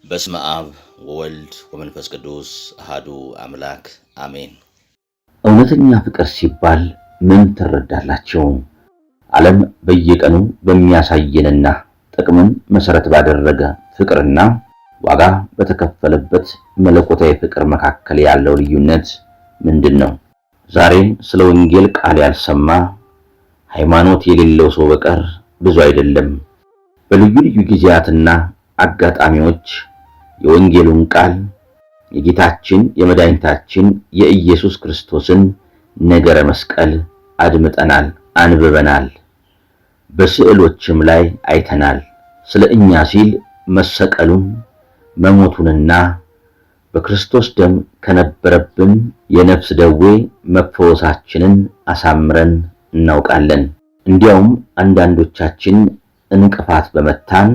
በስመ አብ ወወልድ ወመንፈስ ቅዱስ አሐዱ አምላክ አሜን። እውነተኛ ፍቅር ሲባል ምን ትረዳላችሁ? ዓለም በየቀኑ በሚያሳየንና ጥቅምን መሰረት ባደረገ ፍቅርና ዋጋ በተከፈለበት መለኮታዊ ፍቅር መካከል ያለው ልዩነት ምንድነው? ዛሬም ስለ ወንጌል ቃል ያልሰማ ሃይማኖት የሌለው ሰው በቀር ብዙ አይደለም። በልዩ ልዩ ጊዜያትና አጋጣሚዎች የወንጌሉን ቃል የጌታችን የመድኃኒታችን የኢየሱስ ክርስቶስን ነገረ መስቀል አድምጠናል፣ አንብበናል፣ በስዕሎችም ላይ አይተናል። ስለ እኛ ሲል መሰቀሉን መሞቱንና በክርስቶስ ደም ከነበረብን የነፍስ ደዌ መፈወሳችንን አሳምረን እናውቃለን። እንዲያውም አንዳንዶቻችን እንቅፋት በመታን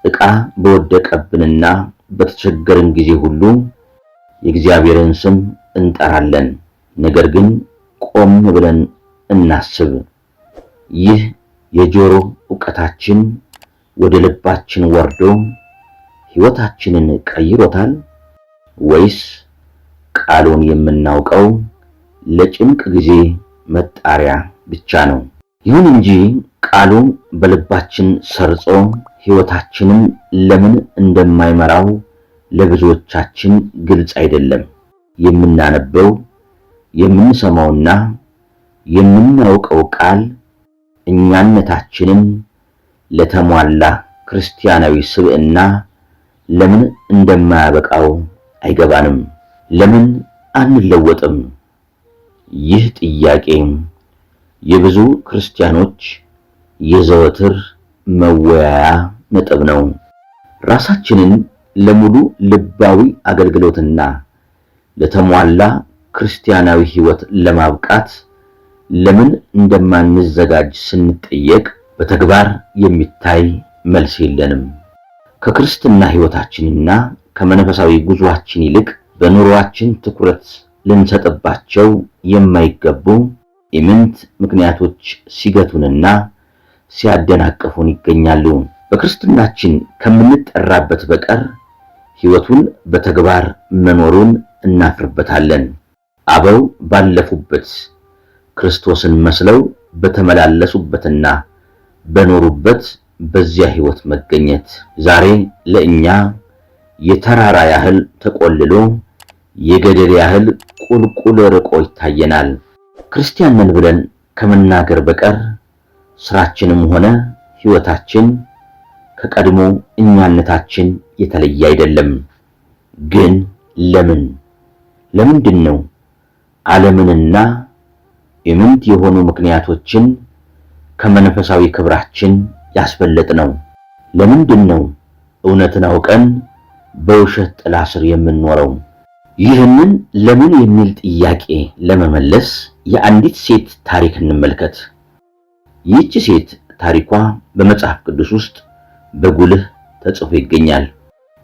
ዕቃ በወደቀብንና በተቸገርን ጊዜ ሁሉ የእግዚአብሔርን ስም እንጠራለን። ነገር ግን ቆም ብለን እናስብ። ይህ የጆሮ ዕውቀታችን ወደ ልባችን ወርዶ ሕይወታችንን ቀይሮታል ወይስ ቃሉን የምናውቀው ለጭንቅ ጊዜ መጣሪያ ብቻ ነው? ይሁን እንጂ ቃሉ በልባችን ሰርጾ ሕይወታችንን ለምን እንደማይመራው ለብዙዎቻችን ግልጽ አይደለም። የምናነበው የምንሰማውና የምናውቀው ቃል እኛነታችንን ለተሟላ ክርስቲያናዊ ስብዕና ለምን እንደማያበቃው አይገባንም። ለምን አንለወጥም? ይህ ጥያቄ የብዙ ክርስቲያኖች የዘወትር መወያያ ነጥብ ነው። ራሳችንን ለሙሉ ልባዊ አገልግሎትና ለተሟላ ክርስቲያናዊ ሕይወት ለማብቃት ለምን እንደማንዘጋጅ ስንጠየቅ በተግባር የሚታይ መልስ የለንም። ከክርስትና ሕይወታችንና ከመንፈሳዊ ጉዟችን ይልቅ በኑሯችን ትኩረት ልንሰጥባቸው የማይገቡ ኢምንት ምክንያቶች ሲገቱንና ሲያደናቅፉን ይገኛሉ። በክርስትናችን ከምንጠራበት በቀር ሕይወቱን በተግባር መኖሩን እናፍርበታለን። አበው ባለፉበት ክርስቶስን መስለው በተመላለሱበትና በኖሩበት በዚያ ሕይወት መገኘት ዛሬ ለእኛ የተራራ ያህል ተቆልሎ የገደል ያህል ቁልቁል ርቆ ይታየናል። ክርስቲያን ነን ብለን ከመናገር በቀር ስራችንም ሆነ ሕይወታችን ከቀድሞ እኛነታችን የተለየ አይደለም። ግን ለምንድን ነው ዓለምንና ኢምንት የሆኑ ምክንያቶችን ከመንፈሳዊ ክብራችን ያስበለጥነው? ለምንድን ነው እውነትን አውቀን በውሸት ጥላ ስር የምንኖረው? ይህንን ለምን የሚል ጥያቄ ለመመለስ የአንዲት ሴት ታሪክ እንመልከት። ይህች ሴት ታሪኳ በመጽሐፍ ቅዱስ ውስጥ በጉልህ ተጽፎ ይገኛል።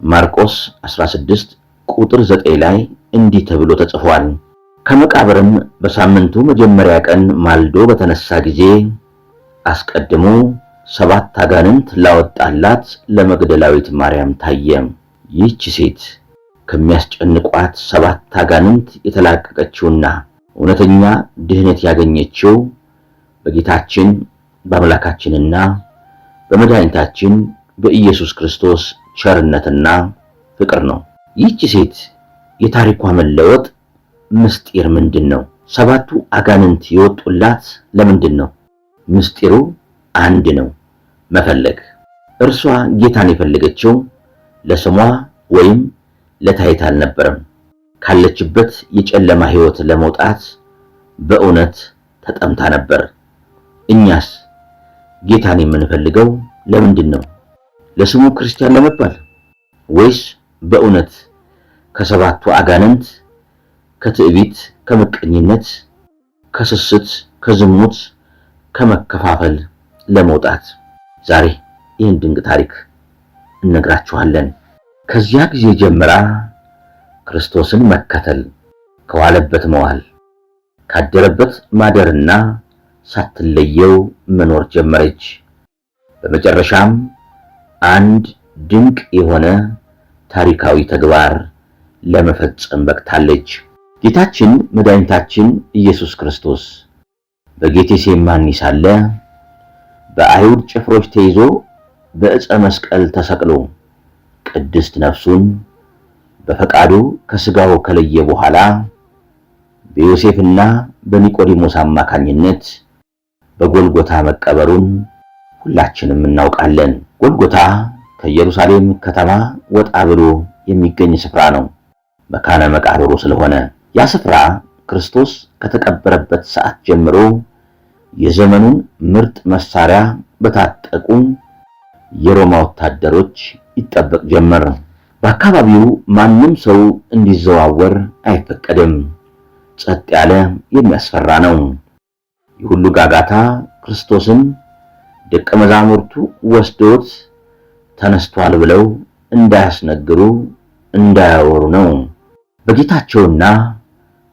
ማርቆስ 16 ቁጥር 9 ላይ እንዲህ ተብሎ ተጽፏል። ከመቃብርም በሳምንቱ መጀመሪያ ቀን ማልዶ በተነሳ ጊዜ አስቀድሞ 7 አጋንንት ላወጣላት ለመግደላዊት ማርያም ታየ። ይህች ሴት ከሚያስጨንቋት 7 አጋንንት የተላቀቀችውና እውነተኛ ድህነት ያገኘችው በጌታችን በአምላካችንና በመድኃኒታችን በኢየሱስ ክርስቶስ ቸርነትና ፍቅር ነው። ይህች ሴት የታሪኳ መለወጥ ምስጢር ምንድን ነው? 7ቱ አጋንንት የወጡላት ለምንድን ነው? ምስጢሩ አንድ ነው፣ መፈለግ። እርሷ ጌታን የፈለገችው ለስሟ ወይም ለታይታ አልነበረም። ካለችበት የጨለማ ሕይወት ለመውጣት በእውነት ተጠምታ ነበር። እኛስ ጌታን የምንፈልገው ለምንድን ነው? ለስሙ ክርስቲያን ለመባል ወይስ በእውነት ከ7ቱ አጋንንት ከትዕቢት፣ ከምቀኝነት፣ ከስስት፣ ከዝሙት፣ ከመከፋፈል ለመውጣት? ዛሬ ይህን ድንቅ ታሪክ እነግራችኋለን። ከዚያ ጊዜ ጀምራ ክርስቶስን መከተል፣ ከዋለበት መዋል፣ ካደረበት ማደርና ሳትለየው መኖር ጀመረች። በመጨረሻም አንድ ድንቅ የሆነ ታሪካዊ ተግባር ለመፈጸም በቅታለች። ጌታችን መድኃኒታችን ኢየሱስ ክርስቶስ በጌቴሴማኒ ሳለ በአይሁድ ጭፍሮች ተይዞ በዕፀ መስቀል ተሰቅሎ ቅድስት ነፍሱን በፈቃዱ ከስጋው ከለየ በኋላ በዮሴፍና በኒቆዲሞስ አማካኝነት በጎልጎታ መቀበሩን ሁላችንም እናውቃለን። ጎልጎታ ከኢየሩሳሌም ከተማ ወጣ ብሎ የሚገኝ ስፍራ ነው። መካነ መቃብሩ ስለሆነ ያ ስፍራ ክርስቶስ ከተቀበረበት ሰዓት ጀምሮ የዘመኑን ምርጥ መሳሪያ በታጠቁ የሮማ ወታደሮች ይጠበቅ ጀመር። በአካባቢው ማንም ሰው እንዲዘዋወር አይፈቀድም። ጸጥ ያለ የሚያስፈራ ነው። የሁሉ ጋጋታ ክርስቶስን ደቀ መዛሙርቱ ወስደውት ተነስቷል ብለው እንዳያስነግሩ እንዳያወሩ ነው። በጌታቸውና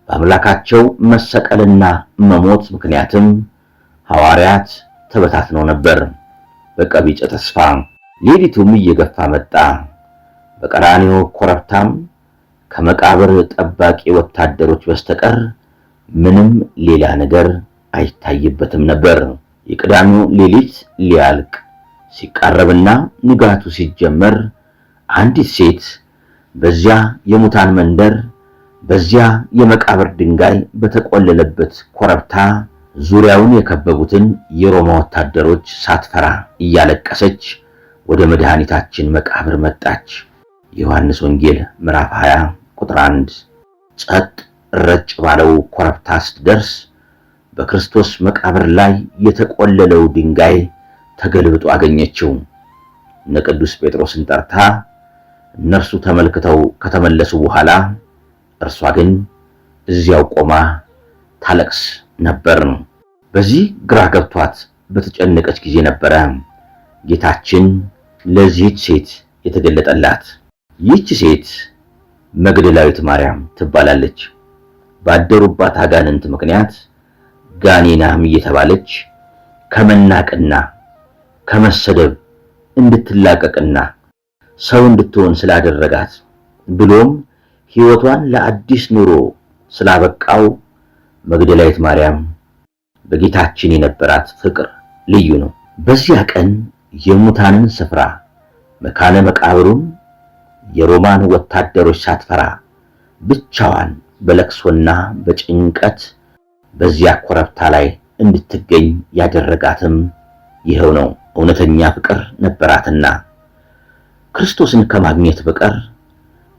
በአምላካቸው መሰቀልና መሞት ምክንያትም ሐዋርያት ተበታትነው ነበር በቀቢጸ ተስፋ። ሌሊቱም እየገፋ መጣ። በቀራንዮ ኮረብታም ከመቃብር ጠባቂ ወታደሮች በስተቀር ምንም ሌላ ነገር አይታይበትም ነበር። የቅዳሜው ሌሊት ሊያልቅ ሲቃረብና ንጋቱ ሲጀመር አንዲት ሴት በዚያ የሙታን መንደር በዚያ የመቃብር ድንጋይ በተቆለለበት ኮረብታ ዙሪያውን የከበቡትን የሮማ ወታደሮች ሳትፈራ እያለቀሰች ወደ መድኃኒታችን መቃብር መጣች። ዮሐንስ ወንጌል ምዕራፍ 20 ቁጥር 1። ጸጥ ረጭ ባለው ኮረብታ ስትደርስ በክርስቶስ መቃብር ላይ የተቆለለው ድንጋይ ተገልብጦ አገኘችው። እነ ቅዱስ ጴጥሮስን ጠርታ እነርሱ ተመልክተው ከተመለሱ በኋላ እርሷ ግን እዚያው ቆማ ታለቅስ ነበር። በዚህ ግራ ገብቷት በተጨነቀች ጊዜ ነበረ ጌታችን ለዚህች ሴት የተገለጠላት። ይህች ሴት መግደላዊት ማርያም ትባላለች። ባደሩባት አጋንንት ምክንያት ጋኔናም እየተባለች ከመናቅና ከመሰደብ እንድትላቀቅና ሰው እንድትሆን ስላደረጋት ብሎም ሕይወቷን ለአዲስ ኑሮ ስላበቃው መግደላዊት ማርያም በጌታችን የነበራት ፍቅር ልዩ ነው። በዚያ ቀን የሙታንን ስፍራ መካነ መቃብሩን የሮማን ወታደሮች ሳትፈራ ብቻዋን በለቅሶና በጭንቀት በዚያ ኮረብታ ላይ እንድትገኝ ያደረጋትም ይኸው ነው። እውነተኛ ፍቅር ነበራትና ክርስቶስን ከማግኘት በቀር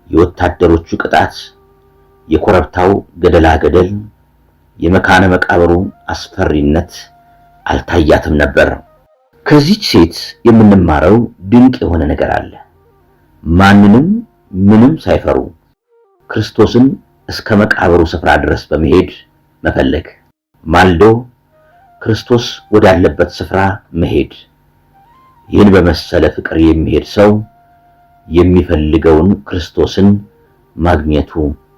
የወታደሮቹ ቅጣት፣ የኮረብታው ገደላ ገደል፣ የመካነ መቃብሩ አስፈሪነት አልታያትም ነበር። ከዚህች ሴት የምንማረው ድንቅ የሆነ ነገር አለ። ማንንም ምንም ሳይፈሩ ክርስቶስን እስከ መቃብሩ ስፍራ ድረስ በመሄድ መፈለግ፣ ማልዶ ክርስቶስ ወዳለበት ስፍራ መሄድ። ይህን በመሰለ ፍቅር የሚሄድ ሰው የሚፈልገውን ክርስቶስን ማግኘቱ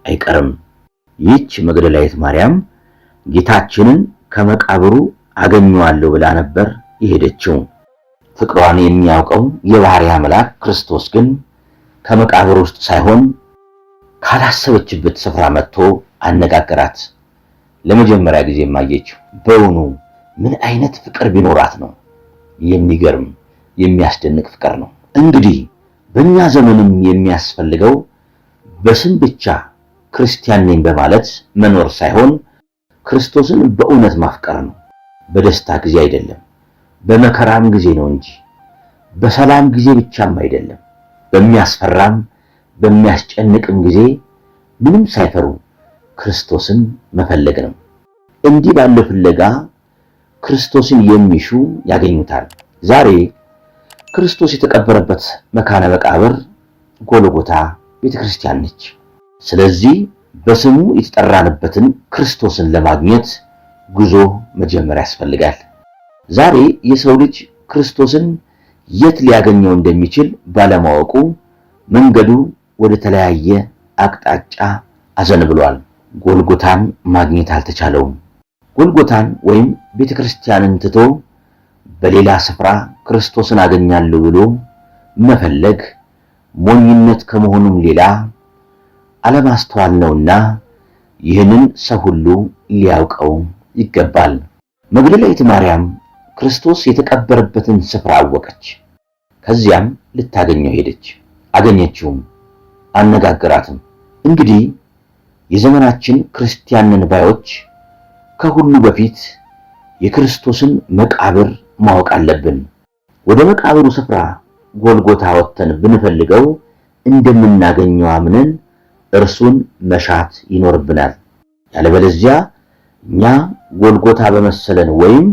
አይቀርም። ይህች መግደላዊት ማርያም ጌታችንን ከመቃብሩ አገኘዋለሁ ብላ ነበር የሄደችው። ፍቅሯን የሚያውቀው የባሕርይ አምላክ ክርስቶስ ግን ከመቃብር ውስጥ ሳይሆን ካላሰበችበት ስፍራ መጥቶ አነጋገራት። ለመጀመሪያ ጊዜ ማየችው። በእውኑ ምን አይነት ፍቅር ቢኖራት ነው? የሚገርም የሚያስደንቅ ፍቅር ነው። እንግዲህ በእኛ ዘመንም የሚያስፈልገው በስም ብቻ ክርስቲያን ነኝ በማለት መኖር ሳይሆን ክርስቶስን በእውነት ማፍቀር ነው። በደስታ ጊዜ አይደለም፣ በመከራም ጊዜ ነው እንጂ በሰላም ጊዜ ብቻም አይደለም። በሚያስፈራም በሚያስጨንቅም ጊዜ ምንም ሳይፈሩ ክርስቶስን መፈለግ ነው። እንዲህ ባለው ፍለጋ ክርስቶስን የሚሹ ያገኙታል። ዛሬ ክርስቶስ የተቀበረበት መካነ መቃብር ጎልጎታ ቤተክርስቲያን ነች። ስለዚህ በስሙ የተጠራንበትን ክርስቶስን ለማግኘት ጉዞ መጀመር ያስፈልጋል። ዛሬ የሰው ልጅ ክርስቶስን የት ሊያገኘው እንደሚችል ባለማወቁ መንገዱ ወደ ተለያየ አቅጣጫ አዘንብሏል። ጎልጎታን ማግኘት አልተቻለውም። ጎልጎታን ወይም ቤተክርስቲያንን ትቶ በሌላ ስፍራ ክርስቶስን አገኛለሁ ብሎ መፈለግ ሞኝነት ሞኝነት ከመሆኑም ሌላ አለማስተዋል ነውና ይህንን ሰው ሁሉ ሊያውቀው ይገባል። መግደላዊት ማርያም ክርስቶስ የተቀበረበትን ስፍራ አወቀች። ከዚያም ልታገኘው ሄደች። አገኘችውም፣ አነጋገራትም። እንግዲህ የዘመናችን ክርስቲያንን ባዮች ከሁሉ በፊት የክርስቶስን መቃብር ማወቅ አለብን። ወደ መቃብሩ ስፍራ ጎልጎታ ወጥተን ብንፈልገው እንደምናገኘው አምነን እርሱን መሻት ይኖርብናል። ያለበለዚያ እኛ ጎልጎታ በመሰለን ወይም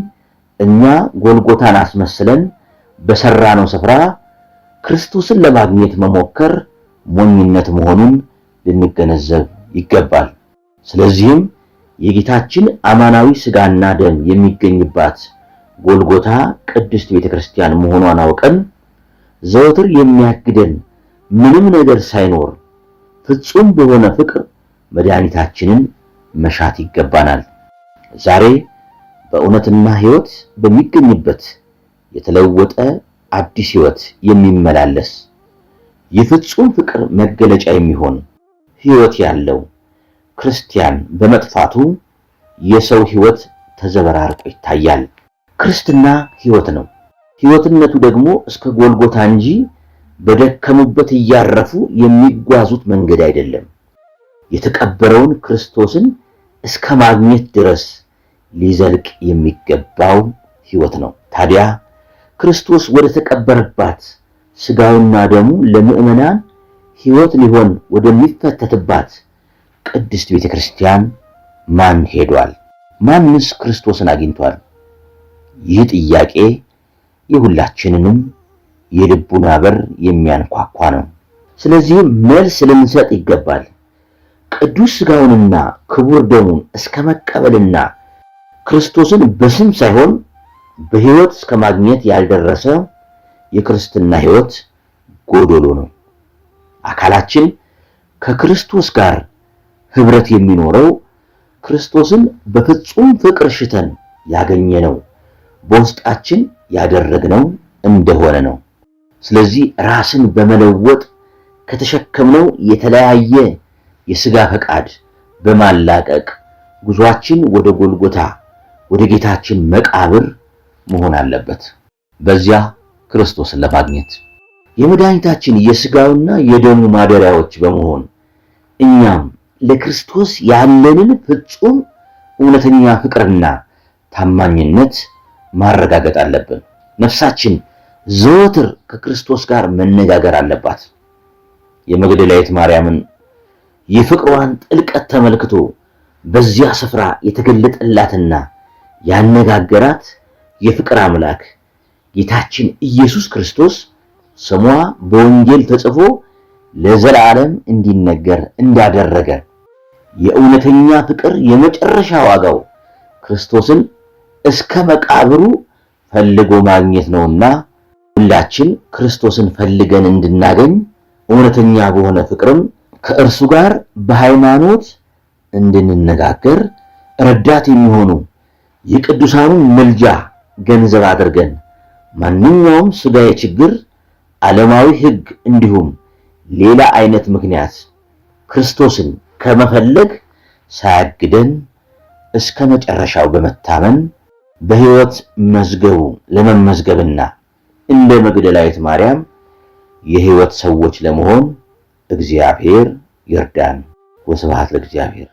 እኛ ጎልጎታን አስመስለን በሰራነው ስፍራ ክርስቶስን ለማግኘት መሞከር ሞኝነት መሆኑን ልንገነዘብ ይገባል። ስለዚህም የጌታችን አማናዊ ሥጋና ደም የሚገኝባት ጎልጎታ ቅድስት ቤተክርስቲያን መሆኗን አውቀን ዘወትር የሚያግደን ምንም ነገር ሳይኖር ፍጹም በሆነ ፍቅር መድኃኒታችንን መሻት ይገባናል። ዛሬ በእውነትና ሕይወት በሚገኝበት የተለወጠ አዲስ ሕይወት የሚመላለስ የፍጹም ፍቅር መገለጫ የሚሆን ሕይወት ያለው ክርስቲያን በመጥፋቱ የሰው ሕይወት ተዘበራርቆ ይታያል። ክርስትና ሕይወት ነው። ሕይወትነቱ ደግሞ እስከ ጎልጎታ እንጂ በደከሙበት እያረፉ የሚጓዙት መንገድ አይደለም። የተቀበረውን ክርስቶስን እስከ ማግኘት ድረስ ሊዘልቅ የሚገባው ሕይወት ነው። ታዲያ ክርስቶስ ወደ ተቀበረባት ሥጋውና ደሙ ለምዕመናን ሕይወት ሊሆን ወደሚፈተትባት ቅድስት ቤተክርስቲያን ማን ሄዷል? ማንስ ክርስቶስን አግኝቷል? ይህ ጥያቄ የሁላችንንም የልቡና በር የሚያንኳኳ ነው። ስለዚህም መልስ ልንሰጥ ይገባል። ቅዱስ ሥጋውንና ክቡር ደሙን እስከ መቀበልና ክርስቶስን በስም ሳይሆን በሕይወት እስከ ማግኘት ያልደረሰ የክርስትና ሕይወት ጎዶሎ ነው። አካላችን ከክርስቶስ ጋር ኅብረት የሚኖረው ክርስቶስን በፍጹም ፍቅር ሽተን ያገኘነው በውስጣችን ያደረግነው እንደሆነ ነው። ስለዚህ ራስን በመለወጥ ከተሸከምነው የተለያየ የሥጋ ፈቃድ በማላቀቅ ጉዟችን ወደ ጎልጎታ ወደ ጌታችን መቃብር መሆን አለበት። በዚያ ክርስቶስን ለማግኘት የመድኃኒታችን የሥጋውና የደሙ ማደሪያዎች በመሆን እኛም ለክርስቶስ ያለንን ፍጹም እውነተኛ ፍቅርና ታማኝነት ማረጋገጥ አለብን። ነፍሳችን ዘወትር ከክርስቶስ ጋር መነጋገር አለባት። የመግደላዊት ማርያምን የፍቅሯን ጥልቀት ተመልክቶ በዚያ ስፍራ የተገለጠላትና ያነጋገራት የፍቅር አምላክ ጌታችን ኢየሱስ ክርስቶስ ስሟ በወንጌል ተጽፎ ለዘላለም እንዲነገር እንዳደረገ የእውነተኛ ፍቅር የመጨረሻ ዋጋው ክርስቶስን እስከ መቃብሩ ፈልጎ ማግኘት ነውና ሁላችን ክርስቶስን ፈልገን እንድናገኝ እውነተኛ በሆነ ፍቅርም ከእርሱ ጋር በሃይማኖት እንድንነጋገር ረዳት የሚሆኑ የቅዱሳኑን ምልጃ ገንዘብ አድርገን ማንኛውም ሥጋዊ ችግር፣ ዓለማዊ ሕግ እንዲሁም ሌላ አይነት ምክንያት ክርስቶስን ከመፈለግ ሳያግደን እስከ መጨረሻው በመታመን በሕይወት መዝገቡ ለመመዝገብና እንደ መግደላዊት ማርያም የሕይወት ሰዎች ለመሆን እግዚአብሔር ይርዳን። ወስብሐት ለእግዚአብሔር።